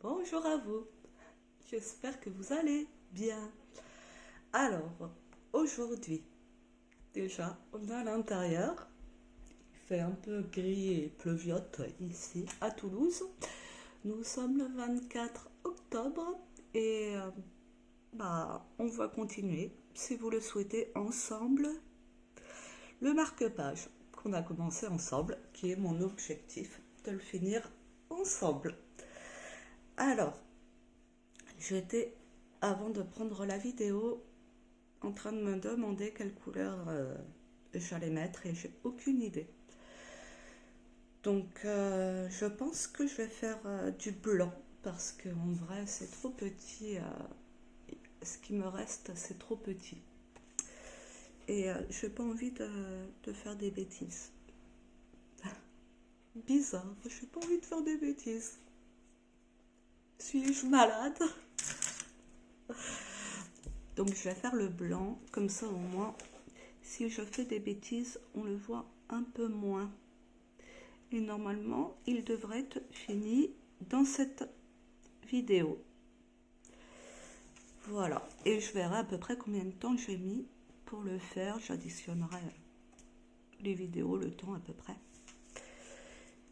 Bonjour à vous, j'espère que vous allez bien. Alors, aujourd'hui, déjà, on est à l'intérieur. Il fait un peu gris et pleuviote ici à Toulouse. Nous sommes le 24 octobre et on va continuer, si vous le souhaitez, ensemble, le marque-page qu'on a commencé ensemble, qui est mon objectif de le finir ensemble. Alors, j'étais, avant de prendre la vidéo, en train de me demander quelle couleur j'allais mettre et j'ai aucune idée. Donc je pense que je vais faire du blanc parce qu'en vrai c'est trop petit. Ce qui me reste c'est trop petit. Et j'ai pas envie de faire des bêtises. Bizarre, j'ai pas envie de faire des bêtises. Suis-je malade? Donc je vais faire le blanc, comme ça au moins, si je fais des bêtises, on le voit un peu moins. Et normalement, il devrait être fini dans cette vidéo. Voilà, et je verrai à peu près combien de temps j'ai mis pour le faire. J'additionnerai les vidéos, le temps à peu près.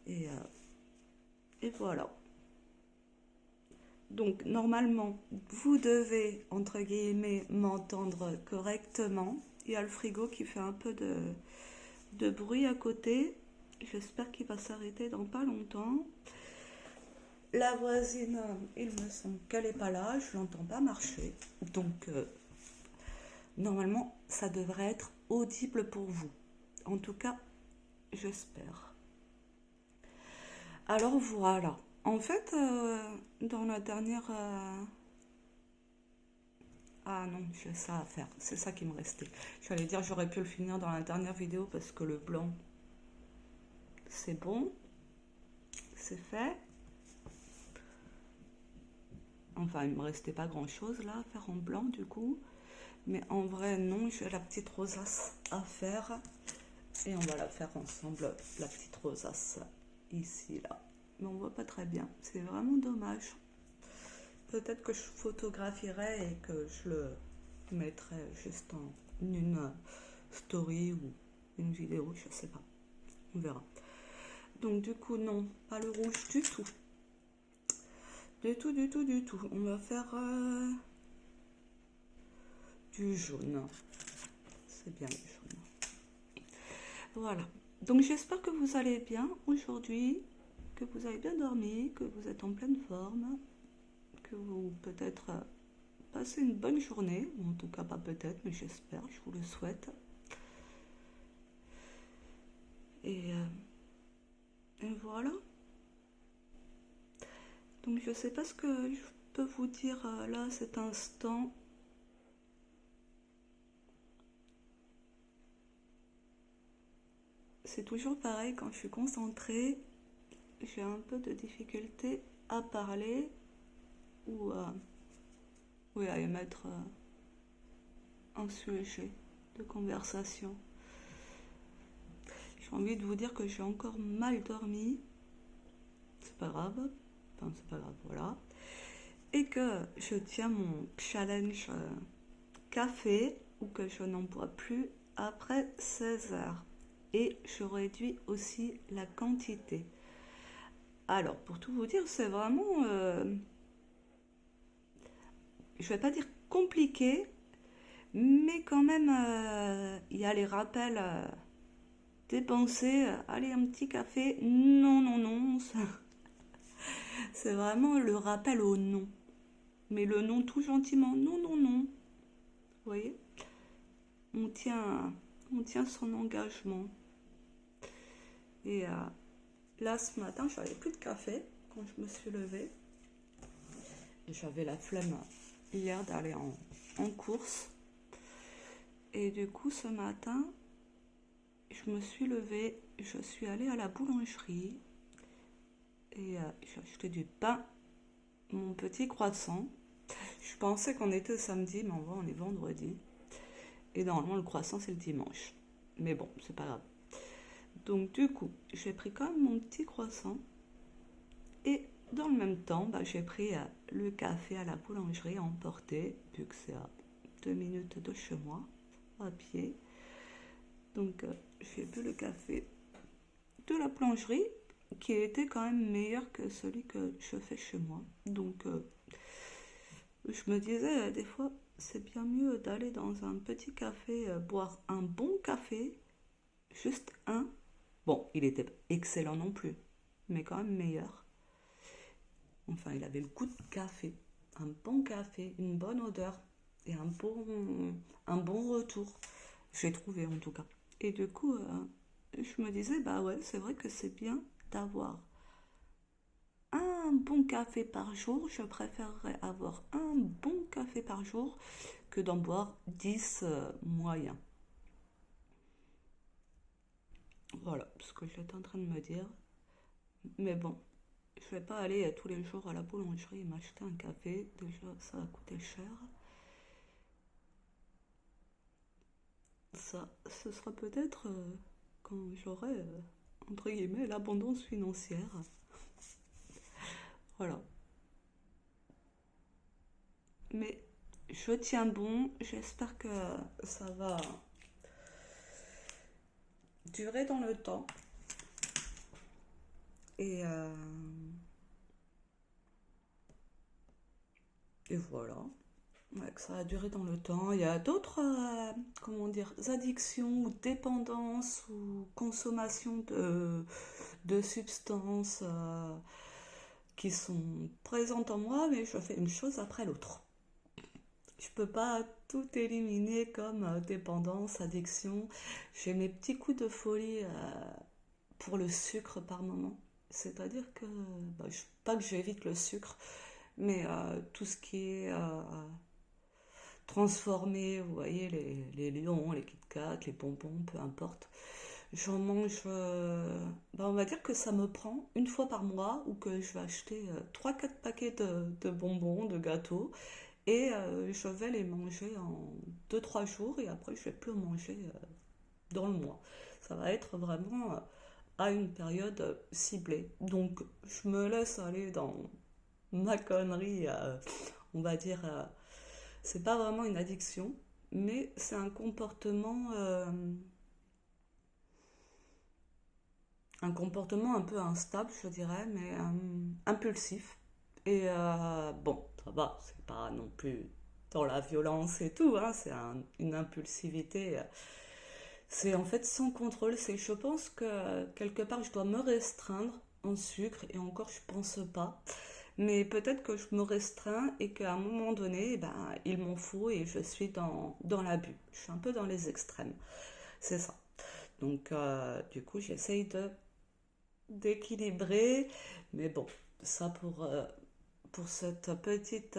Et voilà. Donc normalement, vous devez, entre guillemets, m'entendre correctement. Il y a le frigo qui fait un peu de bruit à côté. J'espère qu'il va s'arrêter dans pas longtemps. La voisine, il me semble qu'elle n'est pas là, je l'entends pas marcher. Donc normalement, ça devrait être audible pour vous. En tout cas, j'espère. Alors voilà. En fait, dans la dernière... Ah non, j'ai ça à faire. C'est ça qui me restait. J'allais dire j'aurais pu le finir dans la dernière vidéo parce que le blanc, c'est bon. C'est fait. Enfin, il me restait pas grand-chose là à faire en blanc du coup. Mais en vrai, non, j'ai la petite rosace à faire. Et on va la faire ensemble, la petite rosace, ici, là. Mais on voit pas très bien. C'est vraiment dommage. Peut-être que je photographierai et que je le mettrai juste en une story ou une vidéo, je sais pas. On verra. Donc du coup, non, pas le rouge du tout. Du tout, du tout, du tout. On va faire du jaune. C'est bien le jaune. Voilà. Donc j'espère que vous allez bien aujourd'hui, que vous avez bien dormi, que vous êtes en pleine forme, que vous peut-être passez une bonne journée, ou en tout cas pas peut-être, mais j'espère, je vous le souhaite. Et voilà. Donc je sais pas ce que je peux vous dire là à cet instant. C'est toujours pareil, quand je suis concentrée, j'ai un peu de difficulté à parler ou à émettre un sujet de conversation. J'ai envie de vous dire que j'ai encore mal dormi. C'est pas grave. Enfin, c'est pas grave, voilà. Et que je tiens mon challenge café ou que je n'en bois plus après 16 heures. Et je réduis aussi la quantité. Alors, pour tout vous dire, c'est vraiment, je vais pas dire compliqué, mais quand même, il y a les rappels dépenser, allez, un petit café, non, non, non, c'est vraiment le rappel au non. Mais le non tout gentiment, non, non, non. Vous voyez, on tient, on tient son engagement. Et là, ce matin, j'avais plus de café quand je me suis levée. Et j'avais la flemme hier d'aller en course. Et du coup, ce matin, je me suis levée, je suis allée à la boulangerie et j'ai acheté du pain, mon petit croissant. Je pensais qu'on était samedi, mais en vrai, on est vendredi. Et normalement, le croissant, c'est le dimanche. Mais bon, c'est pas grave. Donc, du coup, j'ai pris quand même mon petit croissant et dans le même temps, bah, j'ai pris le café à la boulangerie à emporter, vu que c'est à 2 minutes de chez moi, à pied. Donc j'ai bu le café de la boulangerie, qui était quand même meilleur que celui que je fais chez moi. Donc je me disais, des fois, c'est bien mieux d'aller dans un petit café, boire un bon café, juste un. Bon, il était excellent non plus, mais quand même meilleur. Enfin, il avait le goût de café. Un bon café, une bonne odeur et un bon retour. J'ai trouvé en tout cas. Et du coup, je me disais, bah ouais, c'est vrai que c'est bien d'avoir un bon café par jour. Je préférerais avoir un bon café par jour que d'en boire 10 moyens. Voilà ce que j'étais en train de me dire. Mais bon, je vais pas aller tous les jours à la boulangerie et m'acheter un café. Déjà, ça va coûter cher. Ça, ce sera peut-être quand j'aurai, entre guillemets, l'abondance financière. Voilà. Mais je tiens bon. J'espère que ça va durer dans le temps. Et, euh, et voilà. Ouais, que ça va durer dans le temps. Il y a d'autres, comment dire, addictions ou dépendances ou consommation de substances qui sont présentes en moi, mais je fais une chose après l'autre. Je peux pas tout éliminer comme dépendance, addiction. J'ai mes petits coups de folie pour le sucre par moment. C'est-à-dire que, bah, pas que j'évite le sucre, mais tout ce qui est transformé, vous voyez, les lions, les Kit Kat, les bonbons, peu importe. J'en mange, bah, on va dire que ça me prend une fois par mois ou que je vais acheter 3-4 paquets de bonbons, de gâteaux et je vais les manger en 2-3 jours et après je vais plus en manger dans le mois. Ça va être vraiment à une période ciblée. Donc je me laisse aller dans ma connerie, on va dire, c'est pas vraiment une addiction, mais c'est un comportement un peu instable, je dirais, mais impulsif. Et bon, ça va, c'est pas non plus dans la violence et tout, hein, c'est une impulsivité. C'est en fait sans contrôle. C'est, je pense que quelque part, je dois me restreindre en sucre et encore, je pense pas. Mais peut-être que je me restreins et qu'à un moment donné, eh ben, il m'en faut et je suis dans l'abus. Je suis un peu dans les extrêmes. C'est ça. Donc, du coup, j'essaye d'équilibrer. Mais bon, ça pour cette petite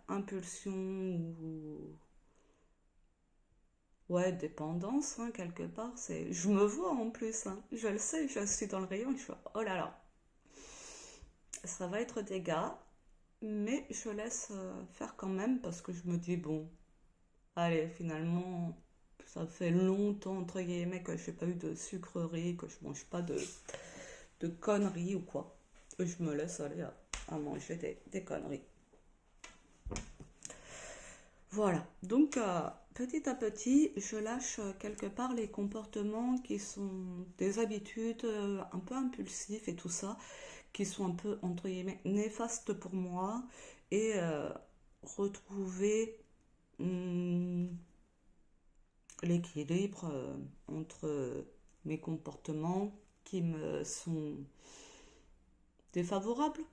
impulsion ou ouais, dépendance, hein, quelque part, c'est. Je me vois en plus, hein. Je le sais, je suis dans le rayon, je fais oh là là, ça va être des gars, mais je laisse faire quand même parce que je me dis bon, allez, finalement, ça fait longtemps entre guillemets que j'ai pas eu de sucrerie, que je mange pas de conneries ou quoi. Et je me laisse aller à manger des conneries. Voilà, donc petit à petit, je lâche quelque part les comportements qui sont des habitudes un peu impulsifs et tout ça, qui sont un peu, entre guillemets, néfastes pour moi, et retrouver hum, l'équilibre entre mes comportements qui me sont défavorables,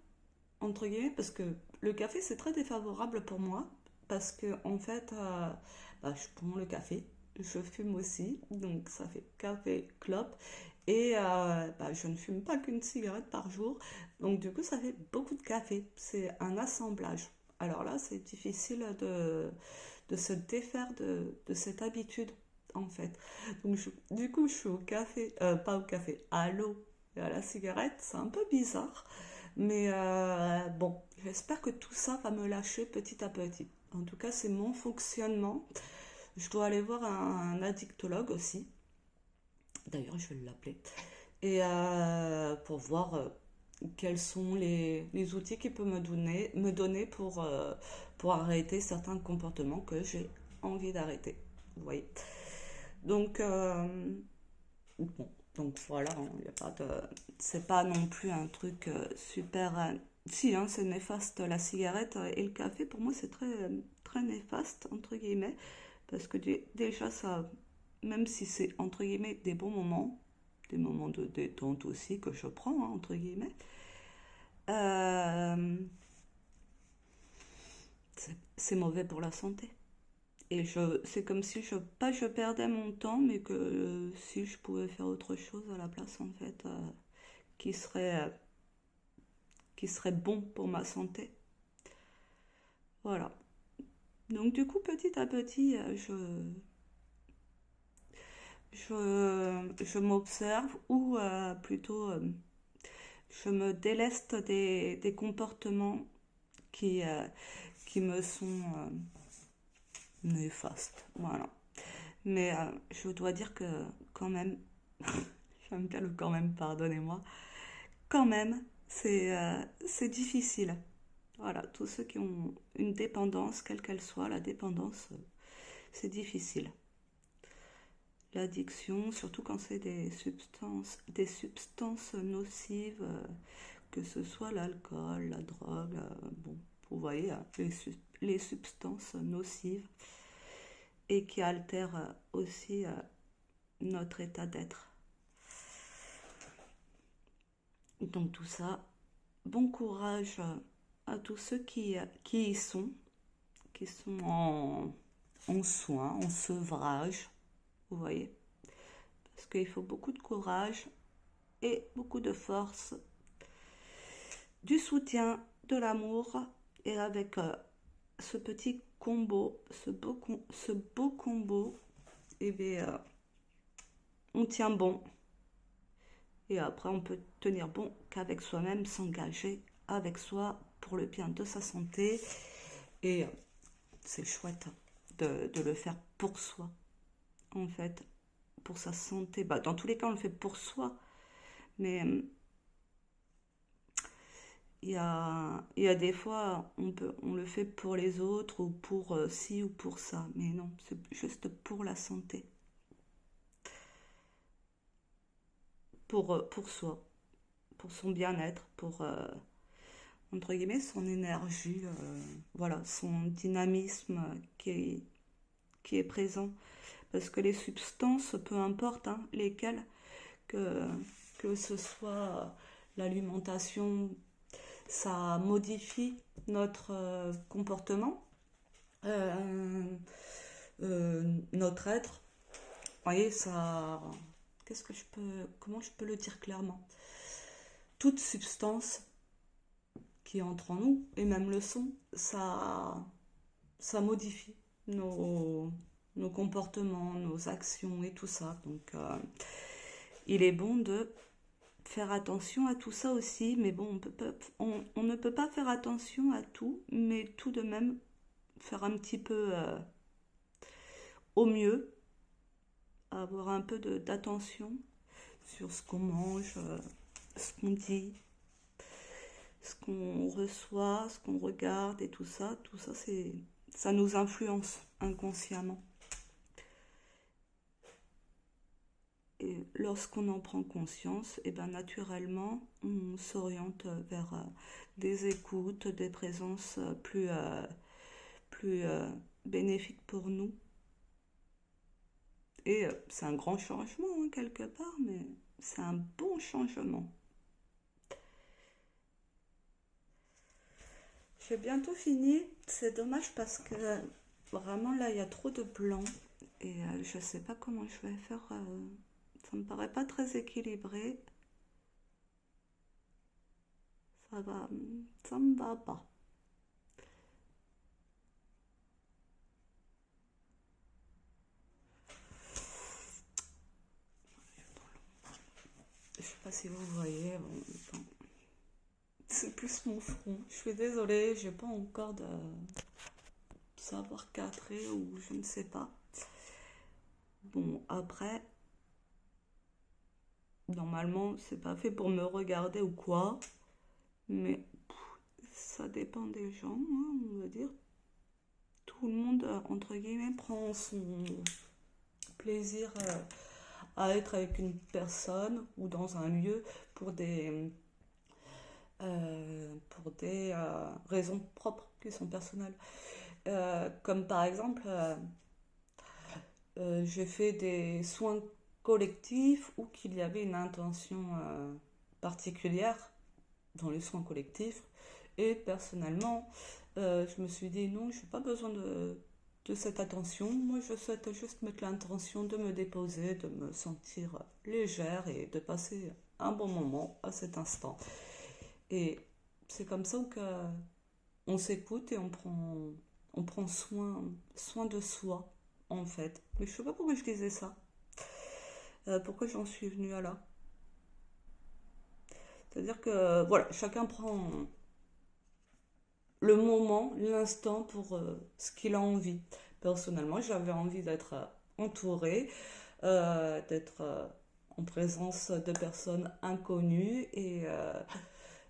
entre guillemets, parce que le café, c'est très défavorable pour moi, parce que en fait, bah, je prends le café, je fume aussi, donc ça fait café, clope, et bah, je ne fume pas qu'une cigarette par jour, donc du coup, ça fait beaucoup de café. C'est un assemblage. Alors là, c'est difficile de se défaire de cette habitude, en fait. Donc du coup, je suis au café, pas au café, à l'eau et à la cigarette, c'est un peu bizarre. Mais bon, j'espère que tout ça va me lâcher petit à petit. En tout cas, c'est mon fonctionnement. Je dois aller voir un addictologue aussi. D'ailleurs, je vais l'appeler. Et pour voir quels sont les outils qu'il peut me donner pour arrêter certains comportements que j'ai envie d'arrêter. Vous voyez. Donc, bon, donc voilà, hein, y a pas de, c'est pas non plus un truc super. Si, hein, c'est néfaste, la cigarette et le café, pour moi, c'est très néfaste, entre guillemets, parce que déjà, ça, même si c'est, entre guillemets, des moments de détente aussi que je prends, hein, entre guillemets, euh, c'est mauvais pour la santé. Et c'est comme si pas je perdais mon temps, mais que si je pouvais faire autre chose à la place, en fait, qui serait, euh, qui serait bon pour ma santé. Voilà. Donc du coup, petit à petit, je m'observe ou plutôt je me déleste des comportements qui, euh, qui me sont néfastes. Voilà. Mais je dois dire que quand même, j'aime bien le quand même, pardonnez-moi, quand même, c'est difficile. Voilà, tous ceux qui ont une dépendance, quelle qu'elle soit, la dépendance, c'est difficile. L'addiction, surtout quand c'est des substances nocives, que ce soit l'alcool, la drogue, bon, vous voyez, hein, les substances nocives et qui altèrent aussi notre état d'être. Donc tout ça, bon courage à tous ceux qui y sont, qui sont en soins, en sevrage, vous voyez. Parce qu'il faut beaucoup de courage et beaucoup de force, du soutien, de l'amour, et avec ce petit combo, ce beau combo, et bien, on tient bon. Et après, on peut tenir bon qu'avec soi-même, s'engager avec soi pour le bien de sa santé. Et c'est chouette de le faire pour soi, en fait, pour sa santé. Bah, dans tous les cas, on le fait pour soi. Mais il y a des fois, on le fait pour les autres ou pour ci ou pour ça. Mais non, c'est juste pour la santé, pour soi, pour son bien-être, pour, entre guillemets, son énergie, voilà, son dynamisme qui est présent. Parce que les substances, peu importe hein, lesquelles, que, que ce soit l'alimentation, ça modifie notre comportement, euh, notre être. Vous voyez, ça. Comment je peux le dire clairement? Toute substance qui entre en nous, et même le son, ça modifie nos comportements, nos actions et tout ça. Donc, il est bon de faire attention à tout ça aussi, mais bon, on ne peut pas faire attention à tout, mais tout de même faire un petit peu au mieux, avoir un peu d'attention sur ce qu'on mange, ce qu'on dit, ce qu'on reçoit, ce qu'on regarde et tout ça ça nous influence inconsciemment. Et lorsqu'on en prend conscience, et ben naturellement, on s'oriente vers des écoutes, des présences plus bénéfiques pour nous. Et c'est un grand changement hein, quelque part, mais c'est un bon changement. J'ai bientôt fini. C'est dommage parce que vraiment là, il y a trop de blanc. Et je sais pas comment je vais faire. Ça me paraît pas très équilibré. Ça me va pas. Je sais pas si vous voyez. Bon, c'est plus mon front. Je suis désolée, j'ai pas encore de savoir cadrer ou je ne sais pas. Bon, après, normalement, c'est pas fait pour me regarder ou quoi. Mais ça dépend des gens, hein, on va dire. Tout le monde, entre guillemets, prend son plaisir à être avec une personne ou dans un lieu pour des raisons propres qui sont personnelles. Comme par exemple, j'ai fait des soins collectifs ou qu'il y avait une intention particulière dans les soins collectifs. Et personnellement, je me suis dit non, je n'ai pas besoin de cette attention. Moi, je souhaite juste mettre l'intention de me déposer, de me sentir légère et de passer un bon moment à cet instant. Et c'est comme ça que on s'écoute et on prend soin de soi, en fait. Mais je sais pas pourquoi je disais ça. Pourquoi j'en suis venue à là. C'est-à-dire que, voilà, chacun prend le moment, l'instant pour ce qu'il a envie. Personnellement, j'avais envie d'être entourée, d'être en présence de personnes inconnues et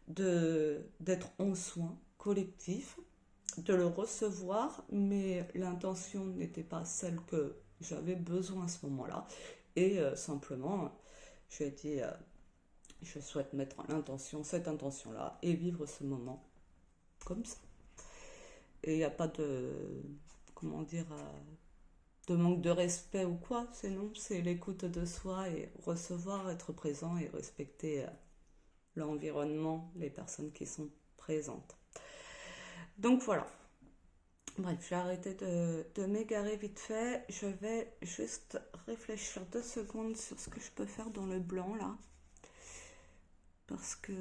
d'être en soins collectifs, de le recevoir, mais l'intention n'était pas celle que j'avais besoin à ce moment-là. Et simplement, j'ai dit, je souhaite mettre l'intention, cette intention-là, et vivre ce moment comme ça. Et il n'y a pas de, comment dire, de manque de respect ou quoi, c'est non, c'est l'écoute de soi et recevoir, être présent et respecter l'environnement, les personnes qui sont présentes. Donc voilà. Bref, je vais arrêter de m'égarer vite fait. Je vais juste réfléchir 2 secondes sur ce que je peux faire dans le blanc là. Parce que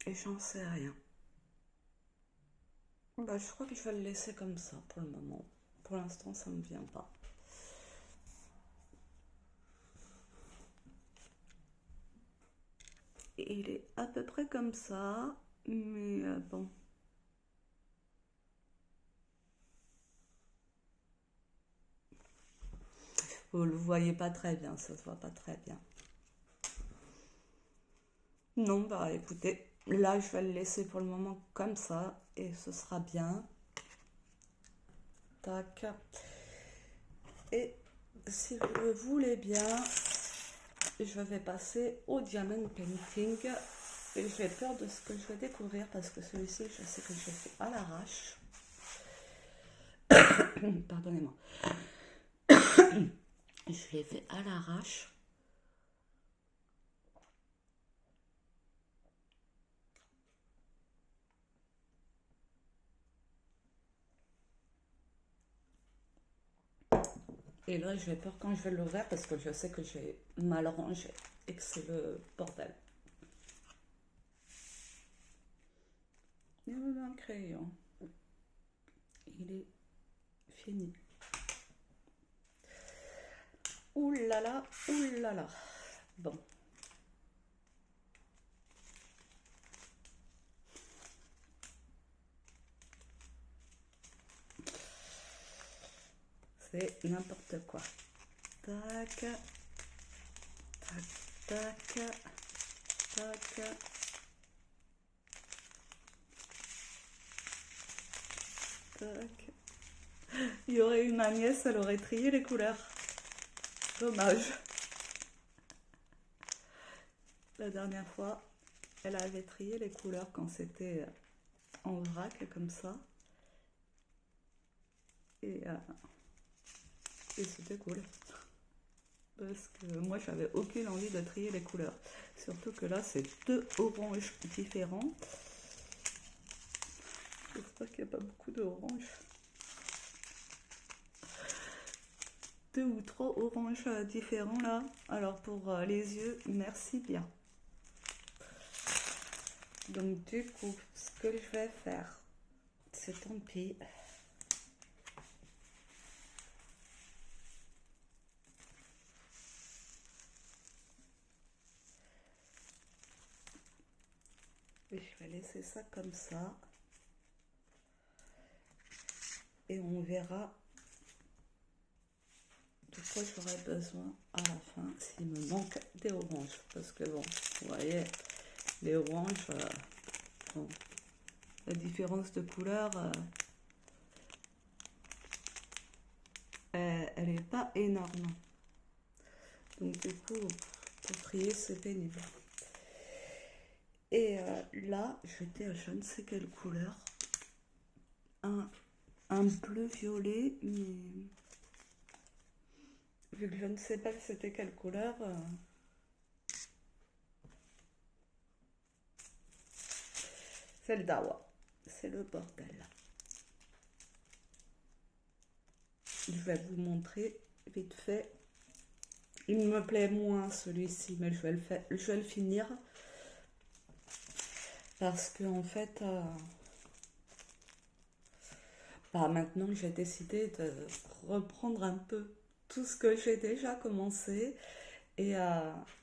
et j'en sais rien. Bah, je crois que je vais le laisser comme ça pour le moment. Pour l'instant, ça ne me vient pas. Et il est à peu près comme ça, mais bon. Vous le voyez pas très bien, ça se voit pas très bien. Non, bah écoutez, là je vais le laisser pour le moment comme ça et ce sera bien. Tac. Et si vous le voulez bien, je vais passer au diamond painting. Et j'ai peur de ce que je vais découvrir parce que celui-ci, je sais que je l'ai fait à l'arrache. Pardonnez-moi. Je l'ai fait à l'arrache. Et là, j'ai peur quand je vais l'ouvrir parce que je sais que j'ai mal rangé et que c'est le bordel. Il me met un crayon. Il est fini. Ouh là là, ouh là là. Bon. C'est n'importe quoi. Tac, tac, tac, tac. Tac. Il y aurait eu ma nièce, elle aurait trié les couleurs. Dommage. La dernière fois, elle avait trié les couleurs quand c'était en vrac comme ça. Et, c'était cool. Parce que moi, j'avais aucune envie de trier les couleurs. Surtout que là, c'est 2 oranges différents. J'espère qu'il n'y a pas beaucoup d'oranges. 2 ou 3 oranges différents là. Alors pour les yeux, merci bien. Donc du coup, ce que je vais faire, c'est tant pis. Et je vais laisser ça comme ça. Et on verra de quoi j'aurais besoin à la fin s'il me manque des oranges. Parce que bon, vous voyez, les oranges, bon, la différence de couleur, elle n'est pas énorme. Donc du coup, pour trier, c'est pénible. Et là, j'étais à je ne sais quelle couleur. Un bleu violet, mais vu que je ne sais pas c'était quelle couleur, c'est le dawa. C'est le bordel. Je vais vous montrer vite fait. Il me plaît moins celui-ci, mais je vais le finir. Parce que en fait, maintenant j'ai décidé de reprendre un peu tout ce que j'ai déjà commencé et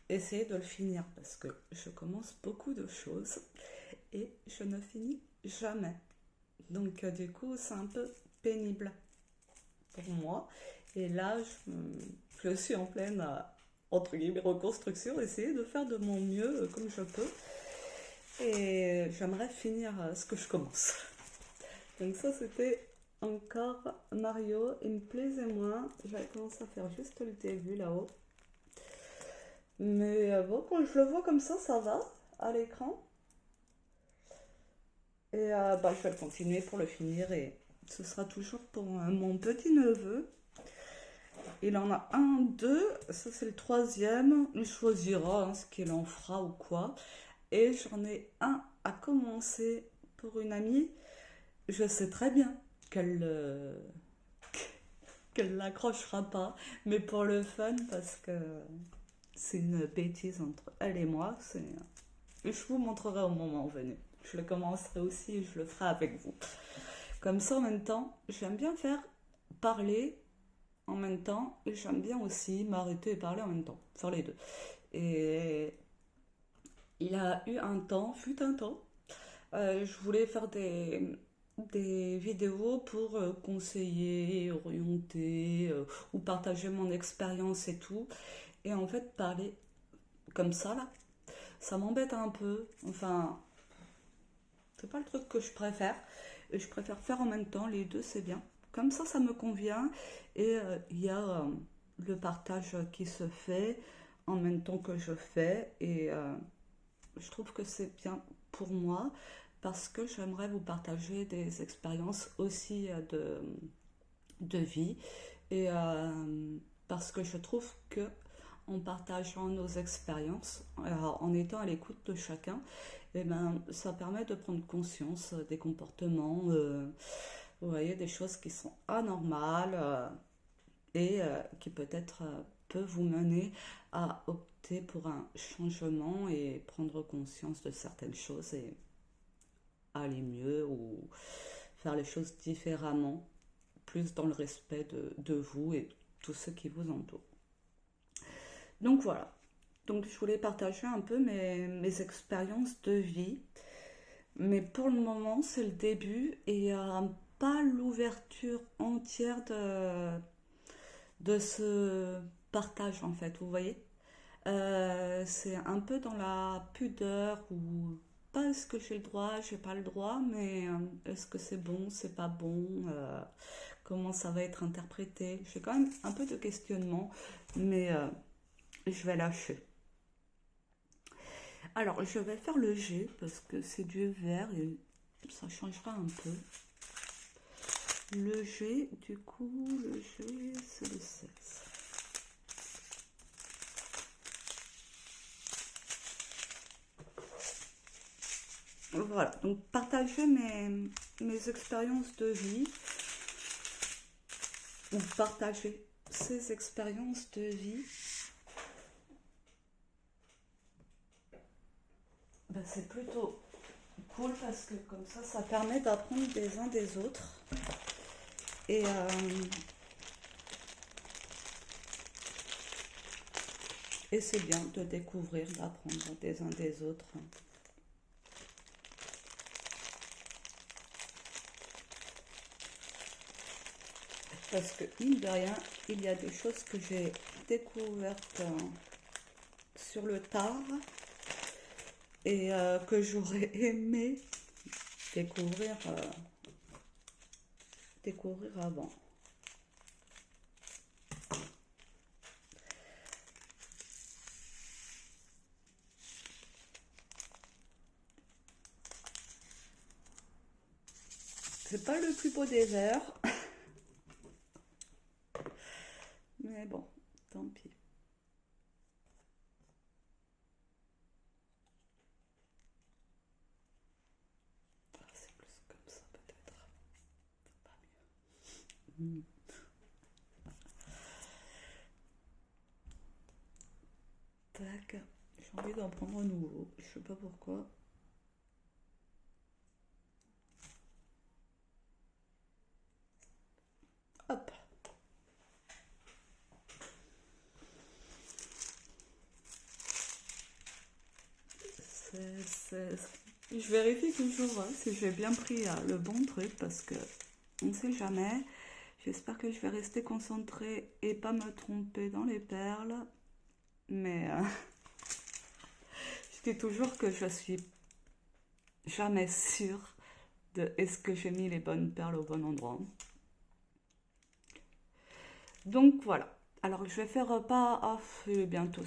essayer de le finir. Parce que je commence beaucoup de choses et je ne finis jamais. Donc du coup, c'est un peu pénible pour moi. Et là, je suis en pleine, entre guillemets, reconstruction, essayer de faire de mon mieux comme je peux. Et j'aimerais finir ce que je commence. Donc ça, c'était encore Mario. Il me plaisait moins. J'avais commencé à faire juste le début là-haut. Mais bon, quand je le vois comme ça va à l'écran. Et je vais continuer pour le finir. Et ce sera toujours pour mon petit-neveu. Il en a un, deux. Ça, c'est le troisième. Il choisira ce qu'il en fera ou quoi. Et j'en ai un à commencer pour une amie. Je sais très bien qu'elle l'accrochera pas, mais pour le fun, parce que c'est une bêtise entre elle et moi, je vous montrerai au moment venu. Je le commencerai aussi et je le ferai avec vous. Comme ça, en même temps, j'aime bien faire parler en même temps et j'aime bien aussi m'arrêter et parler en même temps, faire les deux. Et il a eu fut un temps, je voulais faire des vidéos pour conseiller, orienter ou partager mon expérience et tout. Et en fait, parler comme ça, là, ça m'embête un peu. Enfin, c'est pas le truc que je préfère. Et je préfère faire en même temps, les deux, c'est bien. Comme ça me convient. Et il y a le partage qui se fait en même temps que je fais. Et je trouve que c'est bien pour moi parce que j'aimerais vous partager des expériences aussi de vie et parce que je trouve que en partageant nos expériences, en étant à l'écoute de chacun, et ben, ça permet de prendre conscience des comportements, vous voyez, des choses qui sont anormales et qui peut-être peuvent vous mener à opter pour un changement et prendre conscience de certaines choses et aller mieux ou faire les choses différemment, plus dans le respect de vous et de tous ceux qui vous entourent. Donc voilà, donc je voulais partager un peu mes expériences de vie, mais pour le moment c'est le début et il n'y a pas l'ouverture entière de ce partage en fait, vous voyez. C'est un peu dans la pudeur ou pas est-ce que j'ai le droit, j'ai pas le droit, mais est-ce que c'est bon, c'est pas bon, comment ça va être interprété. J'ai quand même un peu de questionnement, mais je vais lâcher. Alors, je vais faire le G parce que c'est du vert et ça changera un peu. Le G, du coup, le G, c'est le 16. Voilà, donc partager mes expériences de vie ou partager ces expériences de vie, ben c'est plutôt cool parce que comme ça permet d'apprendre des uns des autres et c'est bien de découvrir, d'apprendre des uns des autres. Parce que, mine de rien, il y a des choses que j'ai découvertes sur le tard et que j'aurais aimé découvrir, découvrir avant. C'est pas le plus beau des verres, mais bon, tant pis. Ah, c'est plus comme ça peut-être. Pas mieux. Tac, j'ai envie d'en prendre un nouveau, je sais pas pourquoi. Hop. Je vérifie toujours si j'ai bien pris le bon truc parce que on ne sait jamais. J'espère que je vais rester concentrée et pas me tromper dans les perles. Mais je dis toujours que je suis jamais sûre de est-ce que j'ai mis les bonnes perles au bon endroit. Donc voilà. Alors je vais faire pas... Ah, c'est bientôt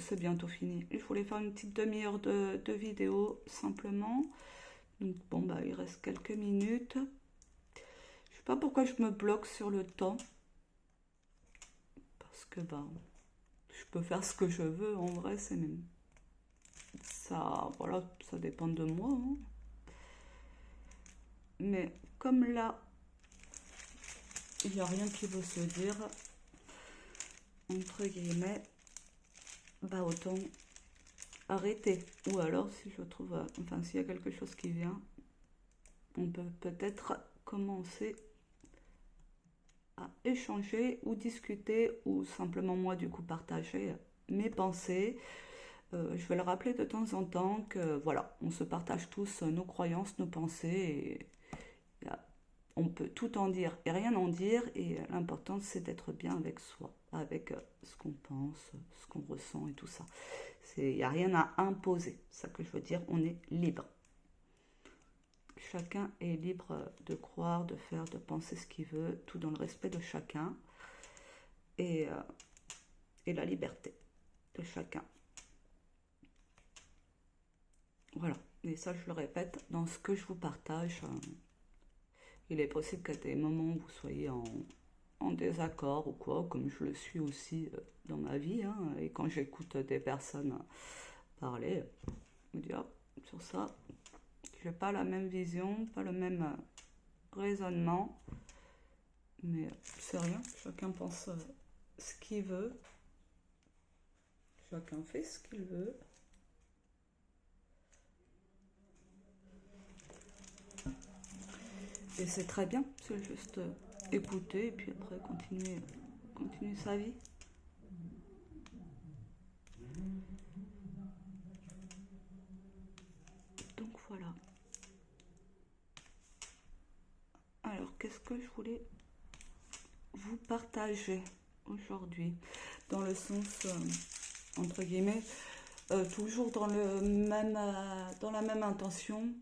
fini. Je voulais faire une petite demi-heure de vidéo simplement. Donc bon, bah il reste quelques minutes. Je sais pas pourquoi je me bloque sur le temps. Parce que bah, je peux faire ce que je veux. En vrai, c'est même... Ça, voilà, ça dépend de moi. Hein. Mais comme là, il n'y a rien qui veut se dire, entre guillemets, bah autant arrêter. Ou alors, si je trouve, enfin, s'il y a quelque chose qui vient, on peut peut-être commencer à échanger ou discuter ou simplement moi du coup partager mes pensées. Je vais le rappeler de temps en temps que voilà, on se partage tous nos croyances, nos pensées et on peut tout en dire et rien en dire et l'important c'est d'être bien avec soi, avec ce qu'on pense, ce qu'on ressent et tout ça. Il n'y a rien à imposer, c'est ça que je veux dire, on est libre. Chacun est libre de croire, de faire, de penser ce qu'il veut, tout dans le respect de chacun et, euh, et la liberté de chacun. Voilà, et ça je le répète, dans ce que je vous partage, il est possible qu'à des moments vous soyez en désaccord ou quoi, comme je le suis aussi dans ma vie, hein, et quand j'écoute des personnes parler, je me dis, ah, sur ça, j'ai pas la même vision, pas le même raisonnement, mais c'est rien, chacun pense ce qu'il veut, chacun fait ce qu'il veut. Et c'est très bien, c'est juste écouter et puis après continuer sa vie. Donc voilà. Alors, qu'est-ce que je voulais vous partager aujourd'hui? Dans le sens, entre guillemets, toujours dans dans la même intention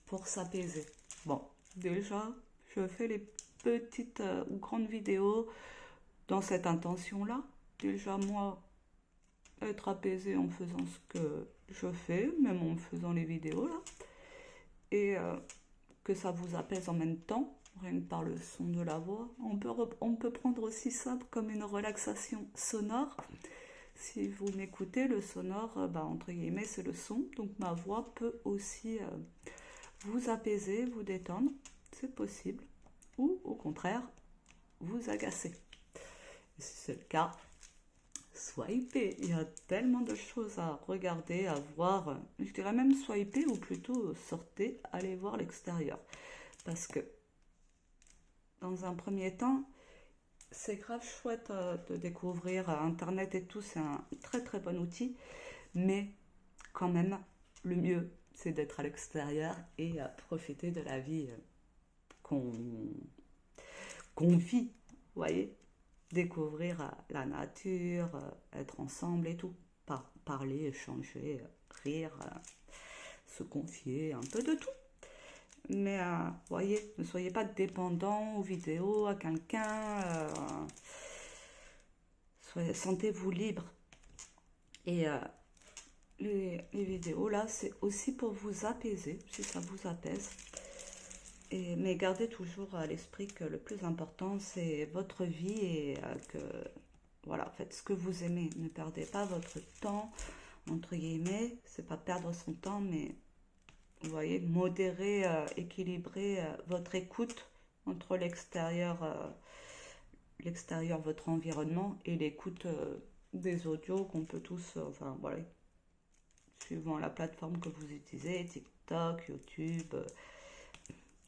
pour s'apaiser. Bon, déjà, je fais les petites ou grandes vidéos dans cette intention-là. Déjà, moi, être apaisé en faisant ce que je fais, même en faisant les vidéos là. Et que ça vous apaise en même temps, rien que par le son de la voix. On peut prendre aussi ça comme une relaxation sonore. Si vous m'écoutez, le sonore, bah, entre guillemets, c'est le son. Donc ma voix peut aussi vous apaiser, vous détendre. C'est possible. Ou au contraire, vous agacer. Et si c'est le cas, swiper. Il y a tellement de choses à regarder, à voir. Je dirais même swiper ou plutôt sortez, allez voir l'extérieur. Parce que dans un premier temps, c'est grave chouette de découvrir Internet et tout, c'est un très très bon outil, mais quand même, le mieux, c'est d'être à l'extérieur et profiter de la vie qu'on vit, vous voyez. découvrir la nature, être ensemble et tout. Parler, échanger, rire, se confier, un peu de tout. Mais voyez, ne soyez pas dépendant aux vidéos, à quelqu'un. Sentez-vous libre. Et les vidéos, là, c'est aussi pour vous apaiser, si ça vous apaise. Mais gardez toujours à l'esprit que le plus important, c'est votre vie et que, voilà, faites ce que vous aimez. Ne perdez pas votre temps, entre guillemets. C'est pas perdre son temps, mais vous voyez, modérer, équilibrer votre écoute entre l'extérieur, votre environnement, et l'écoute des audios qu'on peut tous, enfin voilà, suivant la plateforme que vous utilisez, TikTok, YouTube,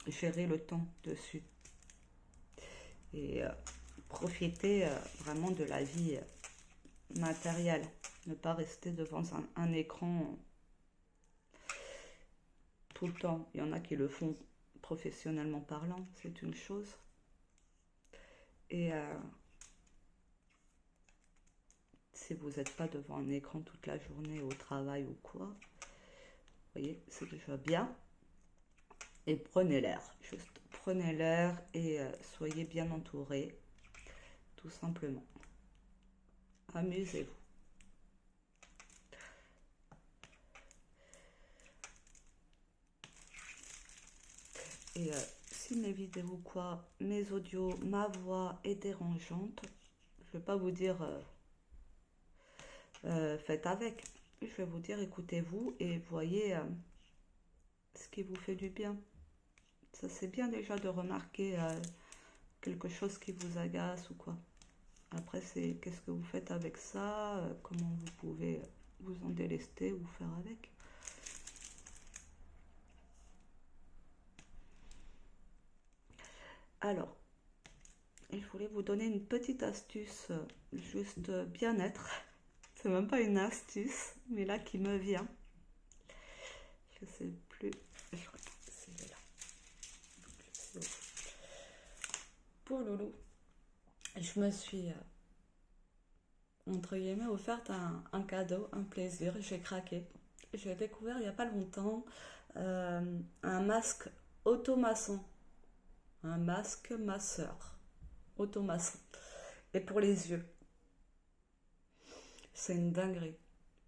gérer le temps dessus. Et profiter vraiment de la vie matérielle. Ne pas rester devant un écran tout le temps. Il y en a qui le font professionnellement parlant, c'est une chose. Et si vous n'êtes pas devant un écran toute la journée au travail ou quoi, vous voyez, c'est déjà bien. Et prenez l'air, juste prenez l'air et soyez bien entourés, tout simplement. Amusez-vous. Et si mes vidéos, quoi, mes audios, ma voix est dérangeante, je vais pas vous dire faites avec. Je vais vous dire écoutez-vous et voyez ce qui vous fait du bien. Ça c'est bien déjà de remarquer quelque chose qui vous agace ou quoi. Après c'est qu'est-ce que vous faites avec ça, comment vous pouvez vous en délester ou faire avec. Alors, je voulais vous donner une petite astuce, juste bien-être. C'est même pas une astuce, mais là qui me vient. Je sais plus. Je crois que c'est là. Pour Loulou, je me suis, entre guillemets, offerte un cadeau, un plaisir. J'ai craqué. J'ai découvert il n'y a pas longtemps un masque automaçon. Un masque masseur. Automaçon. Et pour les yeux. C'est une dinguerie.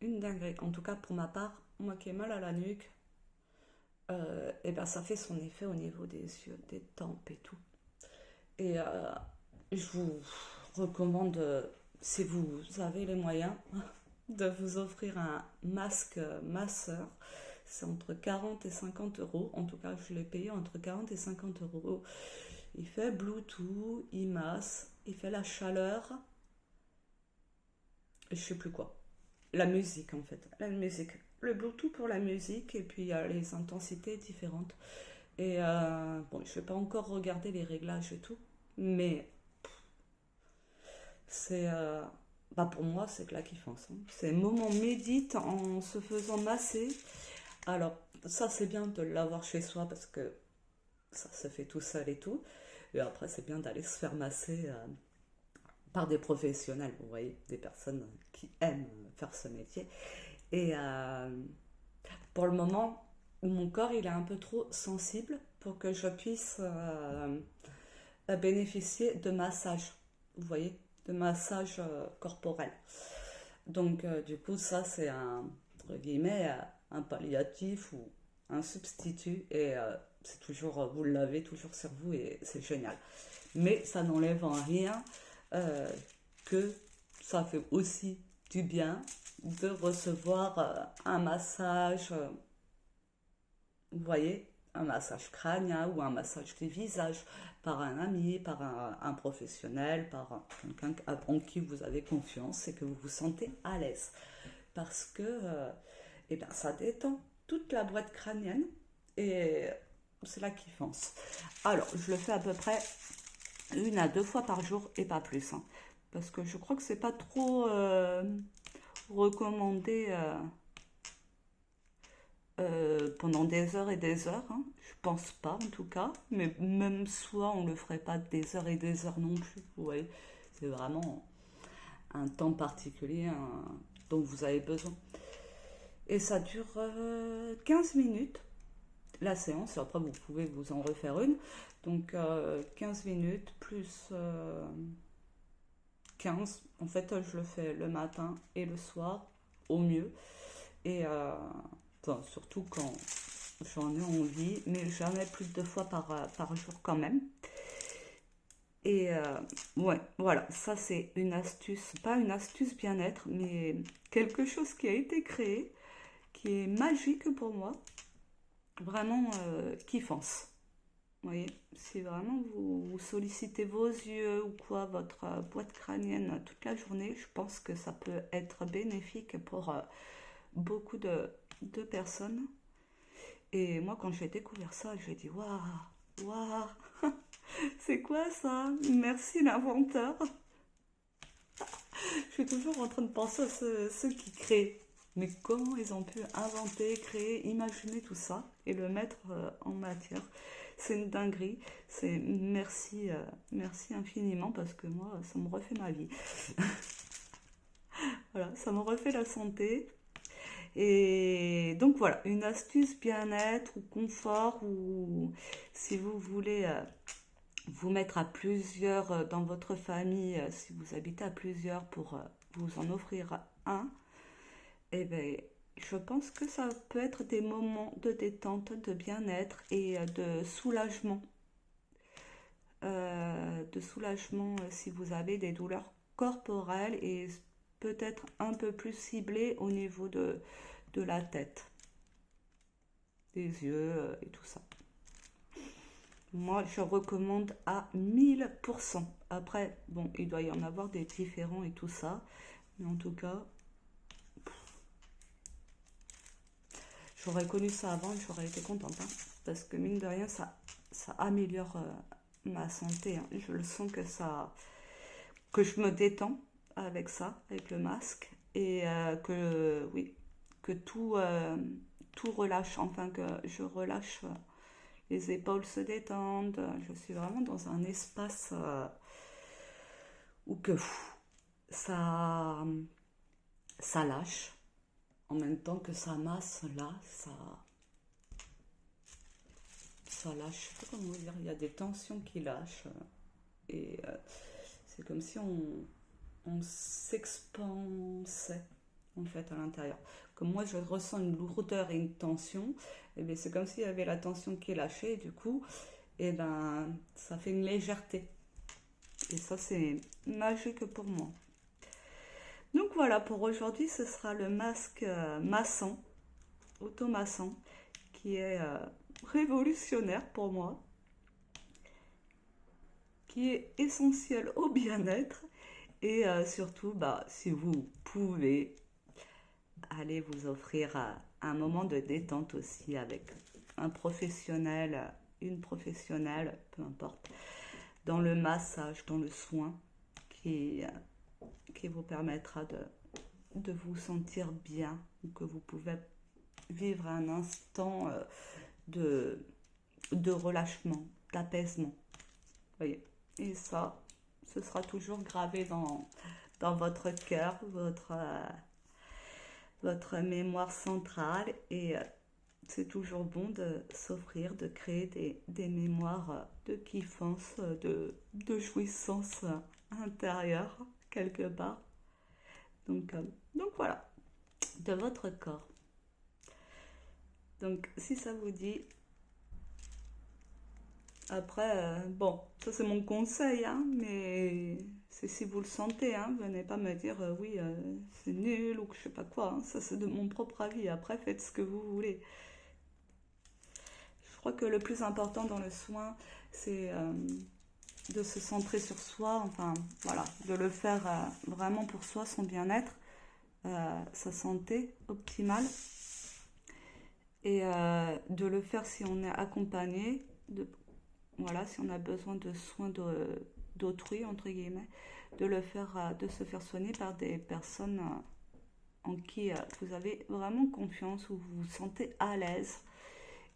Une dinguerie. En tout cas, pour ma part, moi qui ai mal à la nuque, et ben ça fait son effet au niveau des yeux, des tempes et tout. Et je vous recommande, si vous avez les moyens, de vous offrir un masque masseur. C'est entre 40 et 50 euros. En tout cas, je l'ai payé entre 40 et 50 euros. Il fait Bluetooth, il masse, il fait la chaleur, je sais plus quoi. La musique en fait, la musique. Le Bluetooth pour la musique et puis il y a les intensités différentes. Et bon, je vais pas encore regarder les réglages et tout, mais c'est bah pour moi c'est que la kiffance. Hein. C'est un moment médite en se faisant masser. Alors ça c'est bien de l'avoir chez soi parce que ça se fait tout seul et tout. Et après c'est bien d'aller se faire masser par des professionnels, vous voyez, des personnes qui aiment faire ce métier. Et pour le moment, mon corps il est un peu trop sensible pour que je puisse bénéficier de massage, vous voyez, de massage corporel. Donc du coup, ça c'est un, entre guillemets, un palliatif ou un substitut et c'est toujours, vous l'avez toujours sur vous et c'est génial. Mais ça n'enlève en rien que ça fait aussi du bien de recevoir un massage, vous voyez, un massage crânien ou un massage du visage par un ami, par un professionnel, par quelqu'un en qui vous avez confiance et que vous vous sentez à l'aise. Parce que eh ben, ça détend toute la boîte crânienne et c'est la kiffance. Alors, je le fais à peu près 1 à 2 fois par jour et pas plus. Hein, parce que je crois que c'est pas trop recommandé pendant des heures et des heures. Hein. Je pense pas en tout cas. Mais même soit on le ferait pas des heures et des heures non plus. Vous voyez, c'est vraiment un temps particulier dont vous avez besoin. Et ça dure 15 minutes, la séance. Après, vous pouvez vous en refaire une. Donc, 15 minutes plus 15. En fait, je le fais le matin et le soir, au mieux. Et enfin, surtout quand j'en ai envie, mais jamais plus de 2 fois par jour quand même. Et ouais, voilà, ça c'est une astuce, pas une astuce bien-être, mais quelque chose qui a été créé, qui est magique pour moi, vraiment kiffance. Vous voyez, si vraiment vous sollicitez vos yeux ou quoi, votre boîte crânienne toute la journée, je pense que ça peut être bénéfique pour beaucoup de personnes. Et moi, quand j'ai découvert ça, j'ai dit waouh, waouh, c'est quoi ça? Merci l'inventeur. Je suis toujours en train de penser à ceux qui créent. Mais comment ils ont pu inventer, créer, imaginer tout ça et le mettre en matière? C'est une dinguerie. C'est merci, merci infiniment parce que moi, ça me refait ma vie. Voilà, ça me refait la santé. Et donc voilà, une astuce bien-être ou confort ou si vous voulez vous mettre à plusieurs dans votre famille, si vous habitez à plusieurs pour vous en offrir un, eh bien, je pense que ça peut être des moments de détente, de bien-être et de soulagement. Si vous avez des douleurs corporelles et peut-être un peu plus ciblées au niveau de la tête, des yeux et tout ça. Moi, je recommande à 1000%. Après, bon, il doit y en avoir des différents et tout ça. Mais en tout cas, j'aurais connu ça avant, j'aurais été contente. Hein, parce que mine de rien, ça améliore ma santé. Hein. Je le sens que je me détends avec ça, avec le masque. Et oui, que tout relâche. Enfin, que je relâche. Les épaules se détendent. Je suis vraiment dans un espace où ça, ça lâche. En même temps que ça masse, là, ça lâche. Je sais pas comment vous dire. Il y a des tensions qui lâchent. Et c'est comme si on s'expansait en fait à l'intérieur. Comme moi je ressens une lourdeur et une tension, et bien c'est comme s'il y avait la tension qui est lâchée, et du coup, et ben ça fait une légèreté. Et ça c'est magique pour moi. Donc voilà, pour aujourd'hui, ce sera le masque massant, automassant, qui est révolutionnaire pour moi, qui est essentiel au bien-être et surtout, bah, si vous pouvez, allez vous offrir un moment de détente aussi avec un professionnel, une professionnelle, peu importe, dans le massage, dans le soin, qui vous permettra de vous sentir bien, ou que vous pouvez vivre un instant de relâchement, d'apaisement. Voyez. Et ça, ce sera toujours gravé dans votre cœur, votre mémoire centrale. Et c'est toujours bon de s'offrir, de créer des mémoires de kiffance, de jouissance intérieure, quelque part. Donc voilà, de votre corps. Donc si ça vous dit, après, bon, ça c'est mon conseil, hein, mais c'est si vous le sentez, hein, venez pas me dire oui, c'est nul ou que je sais pas quoi, hein, ça c'est de mon propre avis, après faites ce que vous voulez. Je crois que le plus important dans le soin, c'est de se centrer sur soi, enfin voilà, de le faire vraiment pour soi, son bien-être, sa santé optimale, et de le faire si on est accompagné, voilà, si on a besoin de soins d'autrui, entre guillemets, de se faire soigner par des personnes en qui vous avez vraiment confiance, où vous vous sentez à l'aise.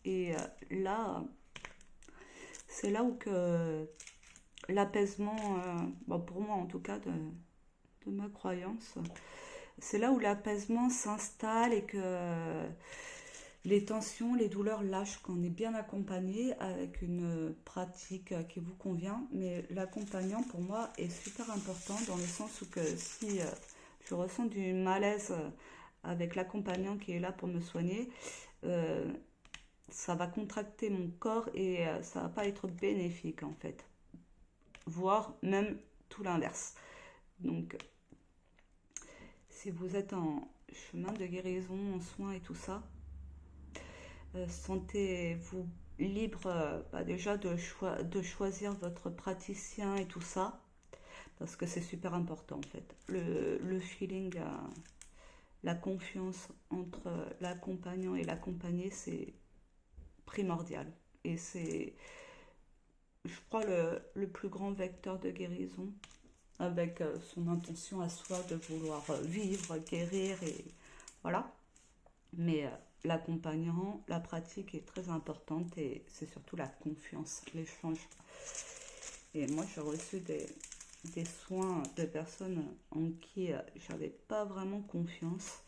Et là, c'est là où que l'apaisement, bon, pour moi en tout cas, de ma croyance. C'est là où l'apaisement s'installe et que les tensions, les douleurs lâchent quand on est bien accompagné avec une pratique qui vous convient. Mais l'accompagnant pour moi est super important dans le sens où que si je ressens du malaise avec l'accompagnant qui est là pour me soigner, euh, ça va contracter mon corps et ça va pas être bénéfique en fait, voire même tout l'inverse. Donc si vous êtes en chemin de guérison, en soins et tout ça, sentez-vous libre bah, déjà de choisir votre praticien et tout ça, parce que c'est super important en fait. Le feeling, la confiance entre l'accompagnant et l'accompagné, c'est primordial. Et c'est, je crois, le plus grand vecteur de guérison, avec son intention à soi de vouloir vivre, guérir, et voilà. Mais l'accompagnant, la pratique est très importante et c'est surtout la confiance, l'échange. Et moi, j'ai reçu des soins de personnes en qui j'avais pas vraiment confiance.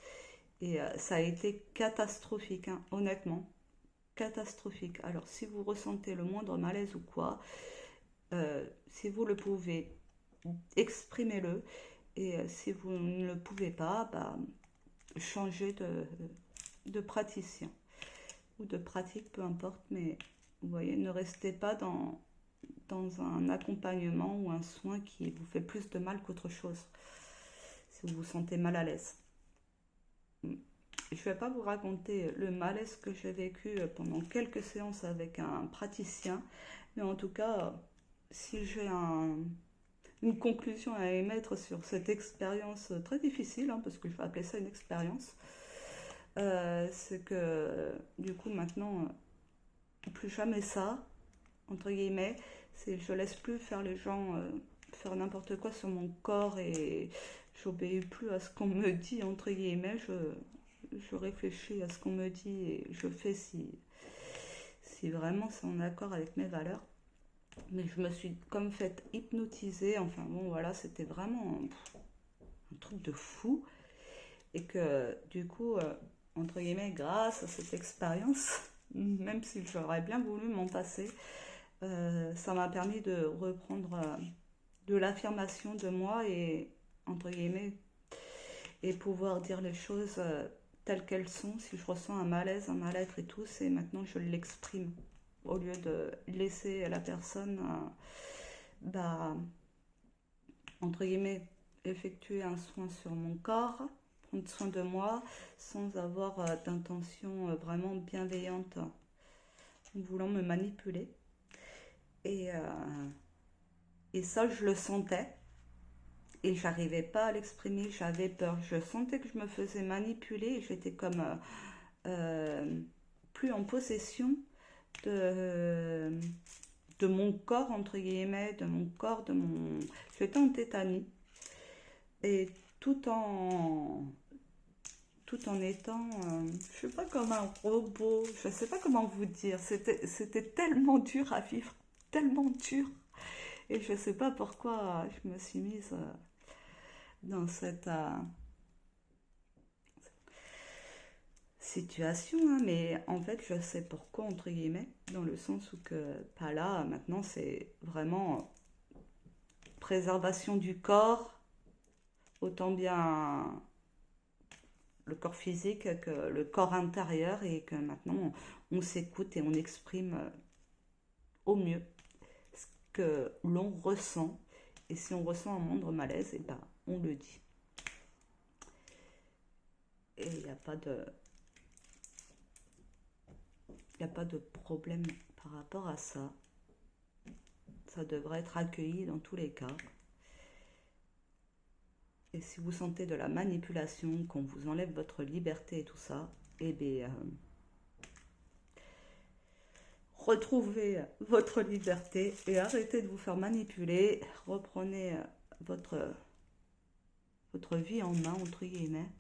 Et ça a été catastrophique, hein, honnêtement. Catastrophique. Alors, si vous ressentez le moindre malaise ou quoi, si vous le pouvez, exprimez-le. Et si vous ne le pouvez pas, bah, changez de praticien ou de pratique, peu importe. Mais vous voyez, ne restez pas dans un accompagnement ou un soin qui vous fait plus de mal qu'autre chose. Si vous vous sentez mal à l'aise. Je ne vais pas vous raconter le malaise que j'ai vécu pendant quelques séances avec un praticien, mais en tout cas, si j'ai une conclusion à émettre sur cette expérience très difficile, hein, parce que je vais appeler ça une expérience, c'est que du coup maintenant, plus jamais ça, entre guillemets, c'est je laisse plus faire les gens faire n'importe quoi sur mon corps et j'obéis plus à ce qu'on me dit, entre guillemets, je réfléchis à ce qu'on me dit et je fais si vraiment c'est en accord avec mes valeurs. Mais je me suis comme fait hypnotiser, enfin bon voilà, c'était vraiment un truc de fou. Et que du coup, entre guillemets, grâce à cette expérience, même si j'aurais bien voulu m'en passer, ça m'a permis de reprendre de l'affirmation de moi et, entre guillemets, et pouvoir dire les choses telles qu'elles sont. Si je ressens un malaise, un mal-être et tout, c'est maintenant je l'exprime au lieu de laisser la personne, bah, entre guillemets, effectuer un soin sur mon corps, prendre soin de moi, sans avoir d'intention vraiment bienveillante, en voulant me manipuler. Et, et ça, je le sentais. Et j'arrivais pas à l'exprimer, j'avais peur. Je sentais que je me faisais manipuler et j'étais comme euh, plus en possession de, de mon corps, entre guillemets, de mon corps, de mon... J'étais en tétanie. Et tout en étant, je sais pas, comme un robot, je sais pas comment vous dire. C'était tellement dur à vivre, tellement dur. Et je sais pas pourquoi je me suis mise dans cette situation, hein, mais en fait, je sais pourquoi, entre guillemets, dans le sens où que, pas là, maintenant, c'est vraiment préservation du corps, autant bien le corps physique que le corps intérieur, et que maintenant, on s'écoute et on exprime au mieux ce que l'on ressent. Et si on ressent un moindre malaise, et ben, on le dit. Et il n'y a pas de... Il n'y a pas de problème par rapport à ça. Ça devrait être accueilli dans tous les cas. Et si vous sentez de la manipulation, qu'on vous enlève votre liberté et tout ça, eh bien, retrouvez votre liberté et arrêtez de vous faire manipuler. Reprenez votre vie en main, entre guillemets.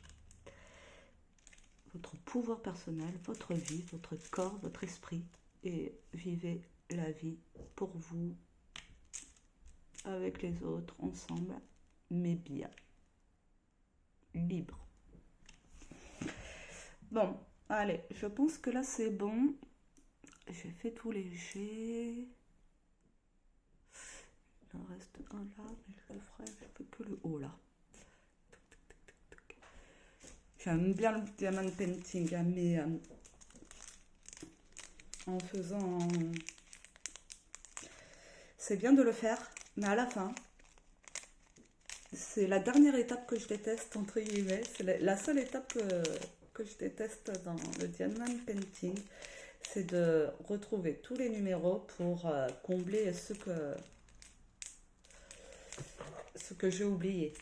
Votre pouvoir personnel, votre vie, votre corps, votre esprit. Et vivez la vie pour vous, avec les autres, ensemble, mais bien, libre. Bon, allez, je pense que là c'est bon. J'ai fait tout léger. Il en reste un là, mais je le ferai, je fais que le haut là. J'aime bien le diamant painting, hein, mais en faisant... C'est bien de le faire, mais à la fin, c'est la dernière étape que je déteste, entre guillemets. C'est la seule étape que je déteste dans le diamant painting. C'est de retrouver tous les numéros pour combler ce que j'ai oublié.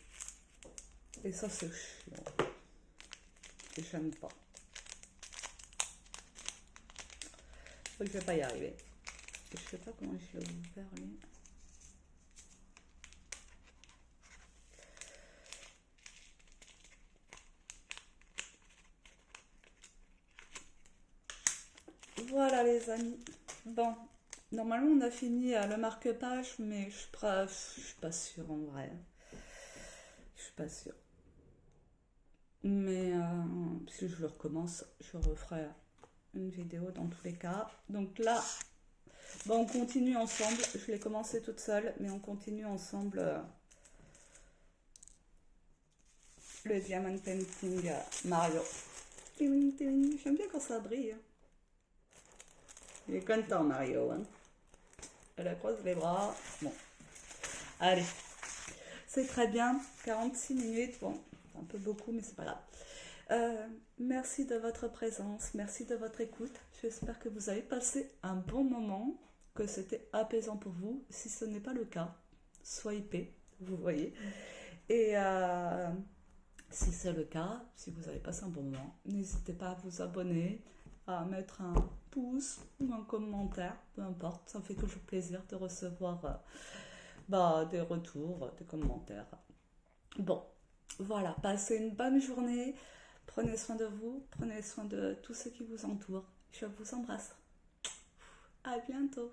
Et ça, c'est chiant. Et j'aime pas. Je vais pas y arriver. Je sais pas comment je l'ai ouvert, lui. Voilà les amis. Bon, normalement on a fini le marque-page, mais je suis pas sûre en vrai. Je suis pas sûre. Mais si je le recommence, je referai une vidéo dans tous les cas. Donc là, bon, on continue ensemble. Je l'ai commencé toute seule, mais on continue ensemble le Diamond Painting Mario. J'aime bien quand ça brille. Il est content Mario. Hein. Elle croise les bras. Bon, allez. C'est très bien. 46 minutes. Bon, un peu beaucoup, mais c'est pas grave. Merci de votre présence. Merci de votre écoute. J'espère que vous avez passé un bon moment, que c'était apaisant pour vous. Si ce n'est pas le cas, soyez paix, vous voyez. Et si c'est le cas, si vous avez passé un bon moment, n'hésitez pas à vous abonner, à mettre un pouce ou un commentaire, peu importe. Ça me fait toujours plaisir de recevoir des retours, des commentaires. Bon, voilà, passez une bonne journée. Prenez soin de vous, prenez soin de tous ceux qui vous entourent. Je vous embrasse. À bientôt.